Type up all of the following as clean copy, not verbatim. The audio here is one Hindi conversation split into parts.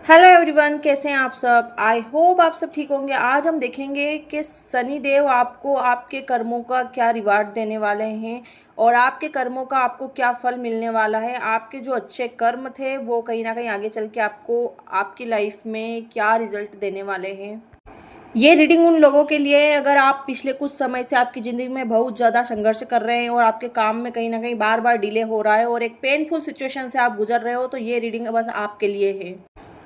हेलो एवरीवन, कैसे हैं आप सब। आई होप आप सब ठीक होंगे। आज हम देखेंगे कि शनि देव आपको आपके कर्मों का क्या रिवार्ड देने वाले हैं और आपके कर्मों का आपको क्या फल मिलने वाला है। आपके जो अच्छे कर्म थे वो कहीं ना कहीं आगे चल के आपको आपकी लाइफ में क्या रिजल्ट देने वाले हैं। ये रीडिंग उन लोगों के लिए है अगर आप पिछले कुछ समय से आपकी ज़िंदगी में बहुत ज़्यादा संघर्ष कर रहे हैं और आपके काम में कहीं ना कहीं बार बार डिले हो रहा है और एक पेनफुल सिचुएशन से आप गुजर रहे हो, तो ये रीडिंग बस आपके लिए है।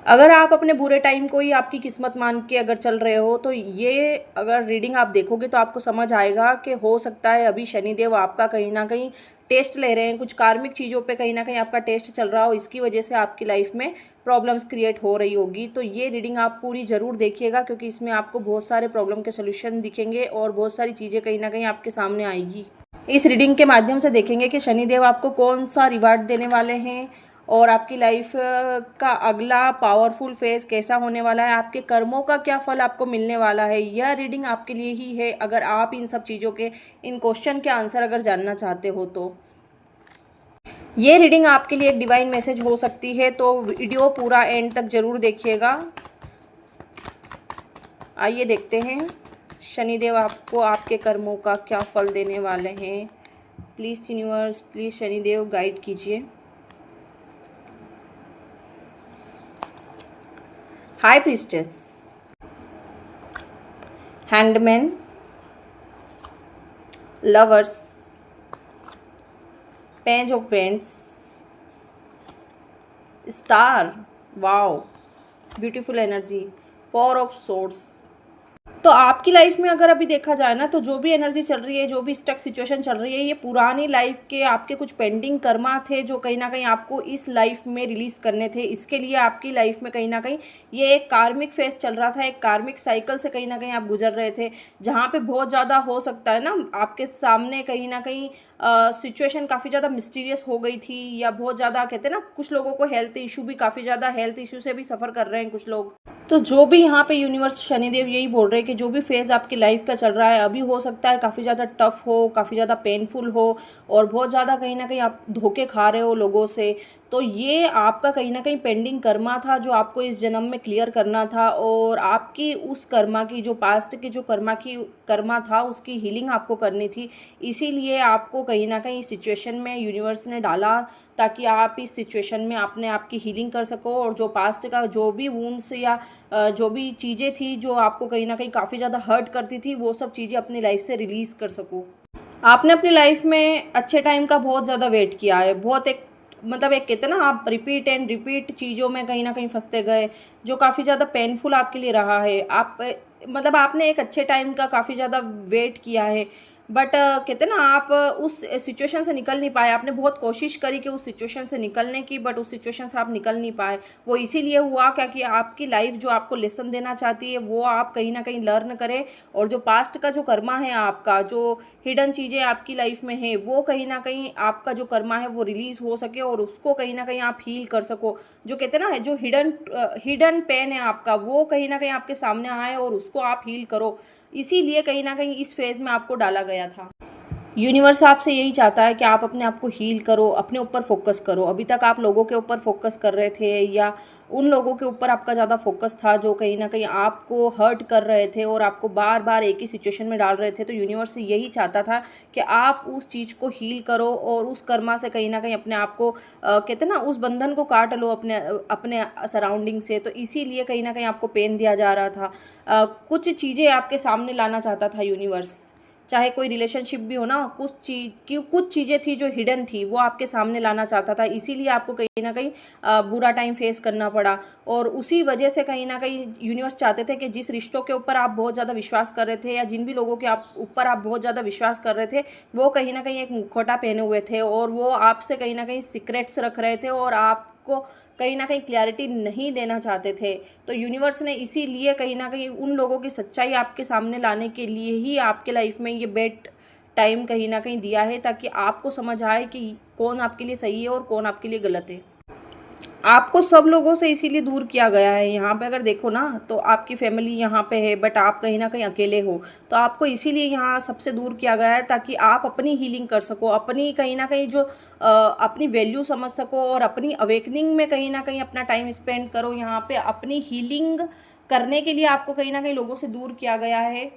अगर आप अपने बुरे टाइम को ही आपकी किस्मत मान के अगर चल रहे हो, तो ये अगर रीडिंग आप देखोगे तो आपको समझ आएगा कि हो सकता है अभी शनिदेव आपका कहीं ना कहीं टेस्ट ले रहे हैं, कुछ कार्मिक चीज़ों पे कहीं ना कहीं आपका टेस्ट चल रहा हो, इसकी वजह से आपकी लाइफ में प्रॉब्लम्स क्रिएट हो रही होगी। तो ये रीडिंग आप पूरी ज़रूर देखिएगा, क्योंकि इसमें आपको बहुत सारे प्रॉब्लम के सोल्यूशन दिखेंगे और बहुत सारी चीज़ें कहीं ना कहीं आपके सामने आएगी। इस रीडिंग के माध्यम से देखेंगे कि शनिदेव आपको कौन सा रिवार्ड देने वाले हैं और आपकी लाइफ का अगला पावरफुल फेज कैसा होने वाला है, आपके कर्मों का क्या फल आपको मिलने वाला है। यह रीडिंग आपके लिए ही है अगर आप इन सब चीज़ों के, इन क्वेश्चन के आंसर अगर जानना चाहते हो तो। ये रीडिंग आपके लिए एक डिवाइन मैसेज हो सकती है, तो वीडियो पूरा एंड तक जरूर देखिएगा। आइए देखते हैं शनिदेव आपको आपके कर्मों का क्या फल देने वाले हैं। Please universe, please Shanidev guide कीजिए। High priestess, hanged man, lovers, page of wands, star, wow, beautiful energy, four of swords. तो आपकी लाइफ में अगर अभी देखा जाए ना, तो जो भी एनर्जी चल रही है, जो भी स्टक सिचुएशन चल रही है, ये पुरानी लाइफ के आपके कुछ पेंडिंग कर्मा थे जो कहीं ना कहीं आपको इस लाइफ में रिलीज करने थे। इसके लिए आपकी लाइफ में कहीं ना कहीं ये एक कार्मिक फेस चल रहा था, एक कार्मिक साइकिल से कहीं ना कहीं आप गुजर रहे थे, जहाँ पे बहुत ज़्यादा हो सकता है ना आपके सामने कहीं ना कहीं सिचुएशन काफ़ी ज़्यादा मिस्टीरियस हो गई थी, या बहुत ज़्यादा कहते हैं ना, कुछ लोगों को हेल्थ इशू भी, काफ़ी ज़्यादा हेल्थ इशू से भी सफ़र कर रहे हैं कुछ लोग। तो जो भी यहाँ पे यूनिवर्स शनिदेव यही बोल रहे हैं कि जो भी फेज़ आपकी लाइफ का चल रहा है अभी, हो सकता है काफ़ी ज़्यादा टफ हो, काफ़ी ज़्यादा पेनफुल हो और बहुत ज़्यादा कहीं ना कहीं आप धोखे खा रहे हो लोगों से। तो ये आपका कहीं ना कहीं पेंडिंग कर्मा था जो आपको इस जन्म में क्लियर करना था, और आपकी उस कर्मा की, जो पास्ट की जो कर्मा था, उसकी हीलिंग आपको करनी थी। इसीलिए आपको कहीं ना कहीं इस सिचुएशन में यूनिवर्स ने डाला, ताकि आप इस सिचुएशन में अपने आप की हीलिंग कर सको और जो पास्ट का जो भी वूंड्स या जो भी चीज़ें थी जो आपको कहीं ना कहीं काफ़ी ज़्यादा हर्ट करती थी, वो सब चीज़ें अपनी लाइफ से रिलीज़ कर सको। आपने अपनी लाइफ में अच्छे टाइम का बहुत ज़्यादा वेट किया है, बहुत एक मतलब एक कहते हैं ना, आप रिपीट एंड रिपीट चीज़ों में कहीं ना कहीं फंसते गए, जो काफ़ी ज़्यादा पेनफुल आपके लिए रहा है। आप मतलब आपने एक अच्छे टाइम का काफ़ी ज़्यादा वेट किया है, बट कहते हैं ना, आप उस सिचुएशन से निकल नहीं पाए। आपने बहुत कोशिश करी कि उस सिचुएशन से निकलने की, बट उस सिचुएशन से आप निकल नहीं पाए। वो इसीलिए हुआ क्या कि आपकी लाइफ जो आपको लेसन देना चाहती है वो आप कहीं ना कहीं लर्न करें, और जो पास्ट का जो कर्मा है, आपका जो हिडन चीज़ें आपकी लाइफ में है, वो कहीं ना कहीं आपका जो कर्मा है वो रिलीज हो सके और उसको कहीं ना कहीं आप हील कर सको। जो कहते हैं ना, जो हिडन पेन है आपका, वो कहीं ना कहीं आपके सामने आए और उसको आप हील करो। इसीलिए कहीं ना कहीं इस फेज में आपको डाला गया था। यूनिवर्स आपसे यही चाहता है कि आप अपने आप को हील करो, अपने ऊपर फोकस करो। अभी तक आप लोगों के ऊपर फोकस कर रहे थे, या उन लोगों के ऊपर आपका ज़्यादा फोकस था जो कहीं ना कहीं आपको हर्ट कर रहे थे और आपको बार बार एक ही सिचुएशन में डाल रहे थे। तो यूनिवर्स यही चाहता था कि आप उस चीज़ को हील करो और उस कर्मा से कहीं ना कहीं अपने आप को कहते हैं ना, उस बंधन को काट लो अपने अपने सराउंडिंग से। तो इसीलिए कहीं ना कहीं आपको पेन दिया जा रहा था। कुछ चीज़ें आपके सामने लाना चाहता था यूनिवर्स, चाहे कोई रिलेशनशिप भी हो ना, कुछ चीज़ें थी जो हिडन थी, वो आपके सामने लाना चाहता था। इसीलिए आपको कहीं ना कहीं बुरा टाइम फेस करना पड़ा, और उसी वजह से कहीं ना कहीं यूनिवर्स चाहते थे कि जिस रिश्तों के ऊपर आप बहुत ज़्यादा विश्वास कर रहे थे, या जिन भी लोगों के आप ऊपर आप बहुत ज़्यादा विश्वास कर रहे थे, वो कहीं ना कहीं एक मुखौटा पहने हुए थे और वो आपसे कहीं ना कहीं सीक्रेट्स रख रहे थे और आपको कहीं ना कहीं क्लैरिटी नहीं देना चाहते थे। तो यूनिवर्स ने इसीलिए कहीं ना कहीं उन लोगों की सच्चाई आपके सामने लाने के लिए ही आपके लाइफ में ये बेड टाइम कहीं ना कहीं दिया है, ताकि आपको समझ आए कि कौन आपके लिए सही है और कौन आपके लिए गलत है। आपको सब लोगों से इसीलिए दूर किया गया है। यहाँ पे अगर देखो ना तो आपकी फैमिली यहाँ पे है, बट आप कहीं ना कहीं अकेले हो। तो आपको इसीलिए यहाँ सबसे दूर किया गया है ताकि आप अपनी हीलिंग कर सको, अपनी कहीं ना कहीं जो अपनी वैल्यू समझ सको और अपनी अवेकनिंग में कहीं ना कहीं अपना टाइम स्पेंड करो। यहाँ पे अपनी हीलिंग करने के लिए आपको कहीं ना कहीं लोगों से दूर किया गया है।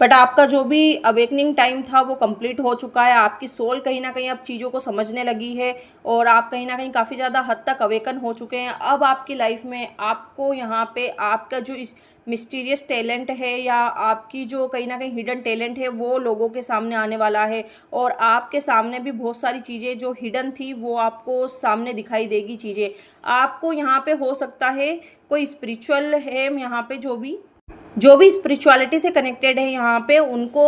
बट आपका जो भी अवेकनिंग टाइम था वो कंप्लीट हो चुका है। आपकी सोल कहीं ना कहीं अब चीज़ों को समझने लगी है और आप कहीं ना कहीं काफ़ी ज़्यादा हद तक अवेकन हो चुके हैं। अब आपकी लाइफ में आपको यहाँ पे आपका जो इस मिस्टीरियस टैलेंट है या आपकी जो कहीं ना कहीं हिडन टैलेंट है वो लोगों के सामने आने वाला है। और आपके सामने भी बहुत सारी चीज़ें जो हिडन थी वो आपको सामने दिखाई देगी। चीज़ें आपको यहाँ पे हो सकता है कोई स्पिरिचुअल है यहाँ पे, जो भी स्पिरिचुअलिटी से कनेक्टेड है यहाँ पे उनको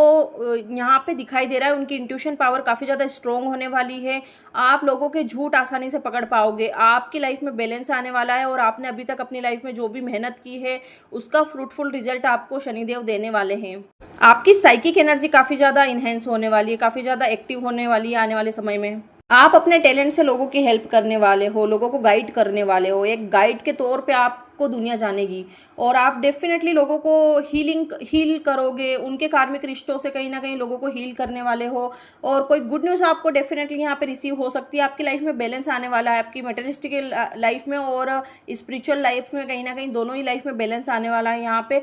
यहाँ पे दिखाई दे रहा है। उनकी इंट्यूशन पावर काफ़ी ज़्यादा स्ट्रोंग होने वाली है। आप लोगों के झूठ आसानी से पकड़ पाओगे। आपकी लाइफ में बैलेंस आने वाला है और आपने अभी तक अपनी लाइफ में जो भी मेहनत की है उसका फ्रूटफुल रिजल्ट आपको शनिदेव देने वाले हैं। आपकी साइकिक एनर्जी काफ़ी ज़्यादा इन्हेंस होने वाली है, काफ़ी ज़्यादा एक्टिव होने वाली है आने वाले समय में। आप अपने टैलेंट से लोगों की हेल्प करने वाले हो, लोगों को गाइड करने वाले हो। एक गाइड के तौर पे आपको दुनिया जानेगी और आप डेफिनेटली लोगों को हील करोगे। उनके कार्मिक रिश्तों से कहीं ना कहीं लोगों को हील करने वाले हो। और कोई गुड न्यूज़ आपको डेफिनेटली यहाँ पे रिसीव हो सकती है। आपकी लाइफ में बैलेंस आने वाला है, आपकी मटेरियलिस्टिक लाइफ में और स्पिरिचुअल लाइफ में कहीं ना कहीं दोनों ही लाइफ में बैलेंस आने वाला है। यहाँ पे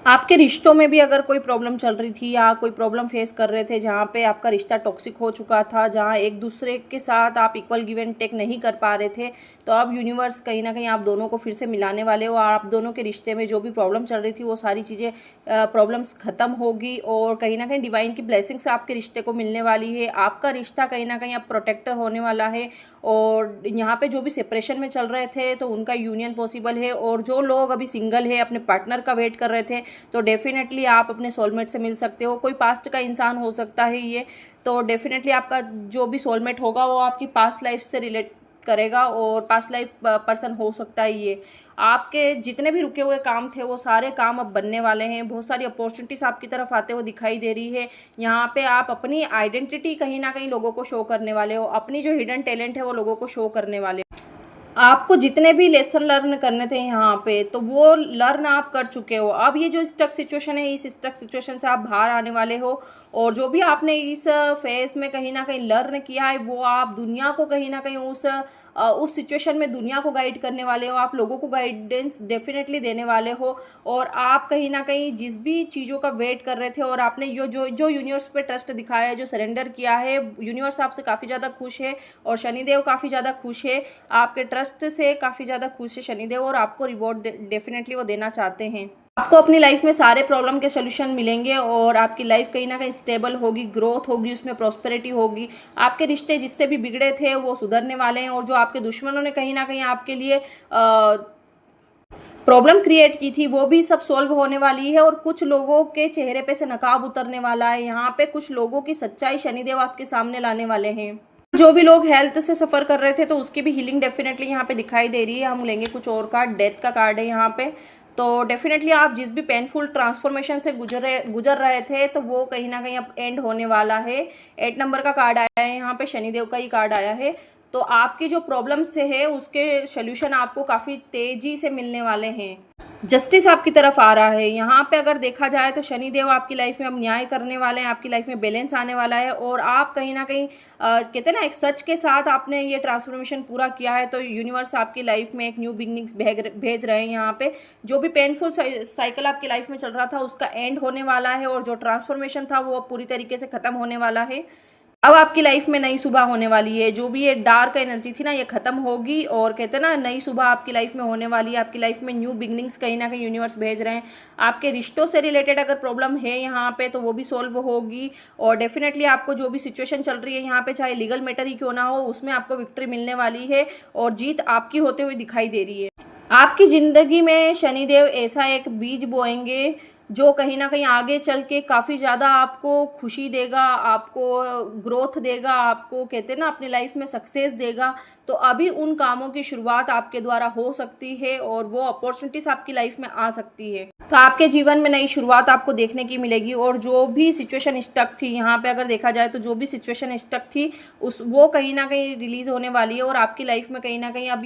आपके रिश्तों में भी अगर कोई प्रॉब्लम चल रही थी या कोई प्रॉब्लम फेस कर रहे थे, जहाँ पे आपका रिश्ता टॉक्सिक हो चुका था, जहाँ एक दूसरे के साथ आप इक्वल गिव एंड टेक नहीं कर पा रहे थे, तो अब यूनिवर्स कहीं ना कहीं आप दोनों को फिर से मिलाने वाले हो। आप दोनों के रिश्ते में जो भी प्रॉब्लम चल रही थी वो सारी चीज़ें प्रॉब्लम्स ख़त्म होगी और कहीं ना कहीं डिवाइन की ब्लेसिंग्स आपके रिश्ते को मिलने वाली है। आपका रिश्ता कहीं ना कहीं अब प्रोटेक्टर होने वाला है और यहाँ पे जो भी सेपरेशन में चल रहे थे तो उनका यूनियन पॉसिबल है। और जो लोग अभी सिंगल है, अपने पार्टनर का वेट कर रहे थे, तो डेफिनेटली आप अपने सोलमेट से मिल सकते हो। कोई पास्ट का इंसान हो सकता है ये, तो डेफिनेटली आपका जो भी सोलमेट होगा वो आपकी पास्ट लाइफ से रिलेट करेगा और पास्ट लाइफ पर्सन हो सकता है ये। आपके जितने भी रुके हुए काम थे वो सारे काम अब बनने वाले हैं। बहुत सारी अपॉर्चुनिटीज आपकी तरफ आते हुए दिखाई दे रही है। यहाँ पे आप अपनी आइडेंटिटी कहीं ना कहीं लोगों को शो करने वाले हो, अपनी जो हिडन टैलेंट है वो लोगों को शो करने वाले हो। आपको जितने भी लेसन लर्न करने थे यहाँ पे तो वो लर्न आप कर चुके हो। अब ये जो स्टक सिचुएशन है, इस स्टक सिचुएशन से आप बाहर आने वाले हो और जो भी आपने इस फेज में कहीं ना कहीं लर्न किया है वो आप दुनिया को कहीं ना कहीं उस सिचुएशन में दुनिया को गाइड करने वाले हो। आप लोगों को गाइडेंस डेफिनेटली देने वाले हो और आप कहीं ना कहीं जिस भी चीज़ों का वेट कर रहे थे और आपने जो यूनिवर्स पे ट्रस्ट दिखाया है, जो सरेंडर किया है, यूनिवर्स आपसे काफ़ी ज़्यादा खुश है और शनिदेव काफ़ी ज़्यादा खुश है। आपके ट्रस्ट से काफ़ी ज़्यादा खुश है शनिदेव और आपको रिवॉर्ड डेफिनेटली वो देना चाहते हैं। आपको अपनी लाइफ में सारे प्रॉब्लम के सोल्यूशन मिलेंगे और आपकी लाइफ कहीं ना कहीं स्टेबल होगी, ग्रोथ होगी, उसमें प्रॉस्पेरिटी होगी। आपके रिश्ते जिससे भी बिगड़े थे वो सुधरने वाले हैं और जो आपके दुश्मनों ने कहीं ना कहीं आपके लिए प्रॉब्लम क्रिएट की थी वो भी सब सॉल्व होने वाली है। और कुछ लोगों के चेहरे पे से नकाब उतरने वाला है। यहाँ पे कुछ लोगों की सच्चाई शनिदेव आपके सामने लाने वाले हैं। जो भी लोग हेल्थ से सफ़र कर रहे थे तो उसकी भी हीलिंग डेफिनेटली यहाँ पे दिखाई दे रही है। हम लेंगे कुछ और कार्ड, डेथ का कार्ड है यहाँ पे। तो डेफिनेटली आप जिस भी पेनफुल ट्रांसफॉर्मेशन से गुजर रहे थे तो वो कहीं ना कहीं अब एंड होने वाला है। 8 नंबर का कार्ड आया है यहाँ पे, शनिदेव का ही कार्ड आया है। तो आपकी जो प्रॉब्लम से है उसके सोल्यूशन आपको काफ़ी तेजी से मिलने वाले हैं। जस्टिस आपकी तरफ आ रहा है। यहाँ पे अगर देखा जाए तो शनिदेव आपकी लाइफ में अब न्याय करने वाले हैं, आपकी लाइफ में बैलेंस आने वाला है और आप कहीं ना कहीं कहते हैं ना एक सच के साथ आपने ये ट्रांसफॉर्मेशन पूरा किया है तो यूनिवर्स आपकी लाइफ में एक न्यू बिगनिंग्स भेज रहे हैं। यहाँ पे जो भी पेनफुल साइकिल आपकी लाइफ में चल रहा था उसका एंड होने वाला है और जो ट्रांसफॉर्मेशन था वो पूरी तरीके से खत्म होने वाला है। अब आपकी लाइफ में नई सुबह होने वाली है। जो भी ये डार्क एनर्जी थी ना ये खत्म होगी और कहते हैं ना नई सुबह आपकी लाइफ में होने वाली है। आपकी लाइफ में न्यू बिगनिंग्स कहीं ना कहीं यूनिवर्स भेज रहे हैं। आपके रिश्तों से रिलेटेड अगर प्रॉब्लम है यहाँ पे तो वो भी सॉल्व होगी और डेफिनेटली आपको जो भी सिचुएशन चल रही है यहाँ पे, चाहे लीगल मैटर ही क्यों ना हो, उसमें आपको विक्ट्री मिलने वाली है और जीत आपकी होते हुए दिखाई दे रही है। आपकी ज़िंदगी में शनिदेव ऐसा एक बीज बोएंगे जो कहीं ना कहीं आगे चल के काफ़ी ज़्यादा आपको खुशी देगा, आपको ग्रोथ देगा, आपको कहते हैं ना अपनी लाइफ में सक्सेस देगा। तो अभी उन कामों की शुरुआत आपके द्वारा हो सकती है और वो अपॉर्चुनिटीज आपकी लाइफ में आ सकती है। तो आपके जीवन में नई शुरुआत आपको देखने की मिलेगी और जो भी सिचुएशन स्टक थी, यहाँ पे अगर देखा जाए तो जो भी सिचुएशन स्टक थी वो कहीं ना कहीं रिलीज होने वाली है और आपकी लाइफ में कहीं ना कहीं अब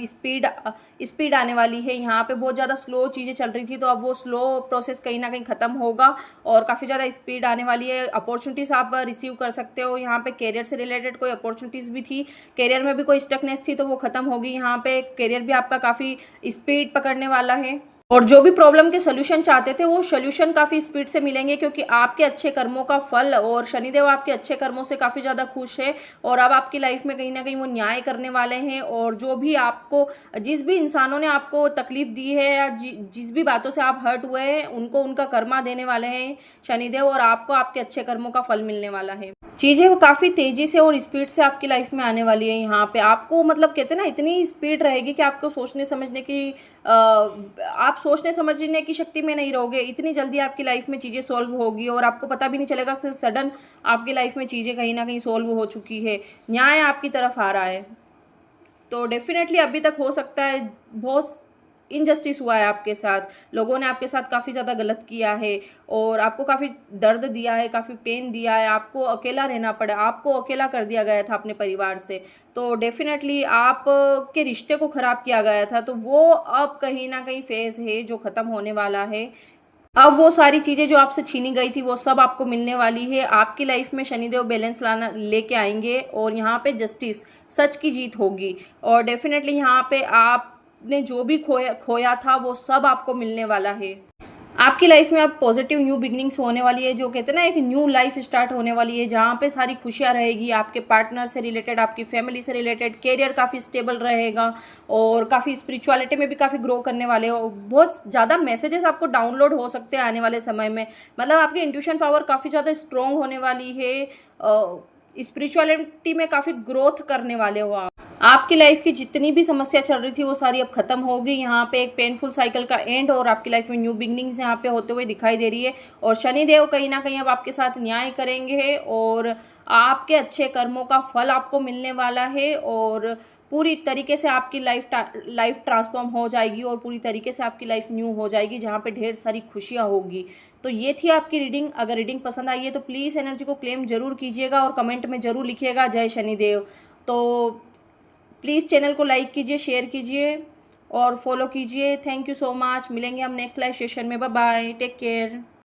स्पीड आने वाली है। यहाँ पे बहुत ज़्यादा स्लो चीज़ें चल रही थी, तो अब वो स्लो प्रोसेस कहीं ना कहीं ख़त्म होगा और काफ़ी ज़्यादा स्पीड आने वाली है। अपॉर्चुनिटीज़ आप रिसीव कर सकते हो। यहाँ पे करियर से रिलेटेड कोई अपॉर्चुनिटीज़ भी थी, करियर में भी कोई स्टकनेस थी तो वो ख़त्म होगी। यहाँ पे करियर भी आपका काफ़ी स्पीड पकड़ने वाला है और जो भी प्रॉब्लम के सोल्यूशन चाहते थे वो सोल्यूशन काफ़ी स्पीड से मिलेंगे, क्योंकि आपके अच्छे कर्मों का फल और शनिदेव आपके अच्छे कर्मों से काफ़ी ज़्यादा खुश है और अब आपकी लाइफ में कहीं ना कहीं वो न्याय करने वाले हैं। और जो भी आपको, जिस भी इंसानों ने आपको तकलीफ दी है या जिस भी बातों से आप हर्ट हुए हैं, उनको उनका कर्मा देने वाले हैं शनिदेव और आपको आपके अच्छे कर्मों का फल मिलने वाला है। चीज़ें वो काफ़ी तेज़ी से और स्पीड से आपकी लाइफ में आने वाली है। यहाँ पे आपको मतलब कहते हैं ना, इतनी स्पीड रहेगी कि आपको आप सोचने समझने की शक्ति में नहीं रहोगे। इतनी जल्दी आपकी लाइफ में चीज़ें सॉल्व होगी और आपको पता भी नहीं चलेगा कि सडन आपकी लाइफ में चीज़ें कहीं ना कहीं सॉल्व हो चुकी है, न्याय आपकी तरफ आ रहा है। तो डेफिनेटली अभी तक हो सकता है बहुत इनजस्टिस हुआ है आपके साथ, लोगों ने आपके साथ काफ़ी ज़्यादा गलत किया है और आपको काफ़ी दर्द दिया है, काफ़ी पेन दिया है, आपको अकेला रहना पड़ा, आपको अकेला कर दिया गया था अपने परिवार से। तो डेफिनेटली आप के रिश्ते को ख़राब किया गया था, तो वो अब कहीं ना कहीं फेज़ है जो ख़त्म होने वाला है। अब वो सारी चीज़ें जो आपसे छीनी गई थी वो सब आपको मिलने वाली है। आपकी लाइफ में शनिदेव बैलेंस लाना लेके आएंगे और यहाँ पे जस्टिस, सच की जीत होगी और डेफिनेटली यहाँ पे आपने जो भी खोया था वो सब आपको मिलने वाला है। आपकी लाइफ में अब पॉजिटिव न्यू बिगनिंग्स होने वाली है, जो कहते हैं ना एक न्यू लाइफ स्टार्ट होने वाली है, जहाँ पे सारी खुशियाँ रहेगी। आपके पार्टनर से रिलेटेड, आपकी फैमिली से रिलेटेड, कैरियर काफ़ी स्टेबल रहेगा और काफ़ी स्पिरिचुअलिटी में भी काफ़ी ग्रो करने वाले हो। बहुत ज़्यादा मैसेजेस आपको डाउनलोड हो सकते हैं आने वाले समय में, मतलब आपकी इंट्यूशन पावर काफ़ी ज़्यादा स्ट्रॉन्ग होने वाली है। स्पिरिचुअलिटी में काफ़ी ग्रोथ करने वाले हो आप। आपकी लाइफ की जितनी भी समस्या चल रही थी वो सारी अब खत्म होगी। यहाँ पे एक पेनफुल साइकिल का एंड और आपकी लाइफ में न्यू बिगनिंग्स यहाँ पे होते हुए दिखाई दे रही है और शनिदेव कहीं ना कहीं अब आपके साथ न्याय करेंगे और आपके अच्छे कर्मों का फल आपको मिलने वाला है और पूरी तरीके से आपकी लाइफ ट्रांसफॉर्म हो जाएगी और पूरी तरीके से आपकी लाइफ न्यू हो जाएगी, जहाँ पे ढेर सारी खुशियाँ होगी। तो ये थी आपकी रीडिंग। अगर रीडिंग पसंद आई है तो प्लीज़ एनर्जी को क्लेम जरूर कीजिएगा और कमेंट में ज़रूर लिखिएगा जय शनिदेव। तो प्लीज़ चैनल को लाइक कीजिए, शेयर कीजिए और फॉलो कीजिए। Thank you so much. मिलेंगे हम नेक्स्ट लाइव सेशन में। Bye bye, take care.